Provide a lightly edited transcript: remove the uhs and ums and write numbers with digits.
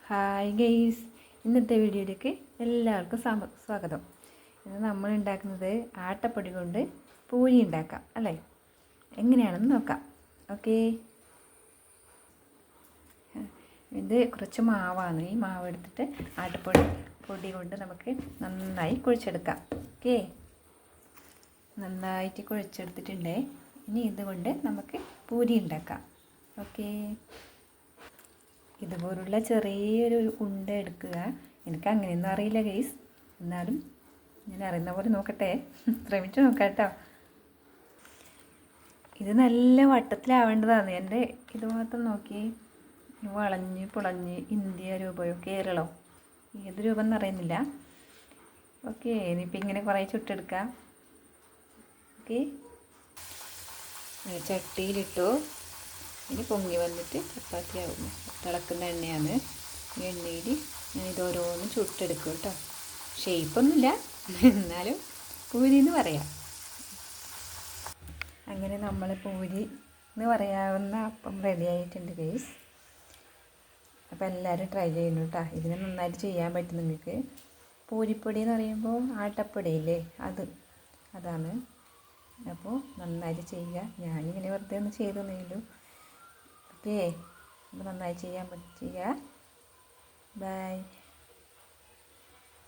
Hi guys, ഇന്നത്തെ വീഡിയോയിലേക്ക് എല്ലാവർക്കും സ്വാഗതം. ഇന്ന് നമ്മൾ ഉണ്ടാക്കുന്നത് ആട്ടപ്പൊടി കൊണ്ട് പൂരി ഉണ്ടാക്കാം അല്ലേ? എങ്ങനെയാണെന്ന് നോക്കാം. ഓക്കേ, ഇത് കുറച്ച് മാവാണ്. ഈ മാവ് എടുത്തിട്ട് പൊടി കൊണ്ട് നമുക്ക് നന്നായി കുഴച്ചെടുക്കാം. ഓക്കേ, നന്നായിട്ട് കുഴച്ചെടുത്തിട്ടുണ്ടേ. ഇനി ഇതുകൊണ്ട് നമുക്ക് പൂരി ഉണ്ടാക്കാം. ഓക്കേ, ഇതുപോലുള്ള ചെറിയൊരു ഉണ്ട എടുക്കുക. എനിക്ക് അങ്ങനെയൊന്നും അറിയില്ല ഗൈസ്, എന്നാലും ഞാൻ അറിയുന്ന പോലെ നോക്കട്ടെ, ശ്രമിച്ചു നോക്കാം കേട്ടോ. ഇത് നല്ല വട്ടത്തിലാവേണ്ടതാണ്. എൻ്റെ ഇത് മാത്രം നോക്കി വളഞ്ഞ് പുളഞ്ഞ് ഇന്ത്യ രൂപയോ കേരളമോ ഏത് രൂപം എന്നറിയുന്നില്ല. ഓക്കെ, ഇനിയിപ്പോൾ ഇങ്ങനെ കുറേ ചുട്ടെടുക്കാം. ഓക്കെ, ചട്ടിയിലിട്ടു. ഇനി പൊങ്ങി വന്നിട്ട് ചപ്പാത്തി ആവും. തിളക്കുന്ന എണ്ണയാണ്. ഈ എണ്ണയിൽ ഞാൻ ഇതോരോന്നും ചുട്ടെടുക്കും കേട്ടോ. ഷേപ്പൊന്നുമില്ല, എന്നാലും പൂരി എന്ന് പറയാം. അങ്ങനെ നമ്മൾ പൂരി എന്ന് പറയാവുന്ന അപ്പം റെഡി ആയിട്ടുണ്ട് ഗൈസ്. അപ്പോൾ എല്ലാവരും ട്രൈ ചെയ്യുന്നു കേട്ടോ. ഇതിന് നന്നായിട്ട് ചെയ്യാൻ പറ്റും നിങ്ങൾക്ക്. പൂരിപ്പൊടി എന്ന് പറയുമ്പോൾ ആട്ടപ്പൊടിയില്ലേ, അതാണ്. അപ്പോൾ നന്നായിട്ട് ചെയ്യുക. ഞാനിങ്ങനെ വെറുതെ ഒന്ന് ചെയ്തു തന്നേലു. ഓക്കേ, അപ്പോൾ നന്നായി ചെയ്യാൻ പറ്റുക. ബൈ.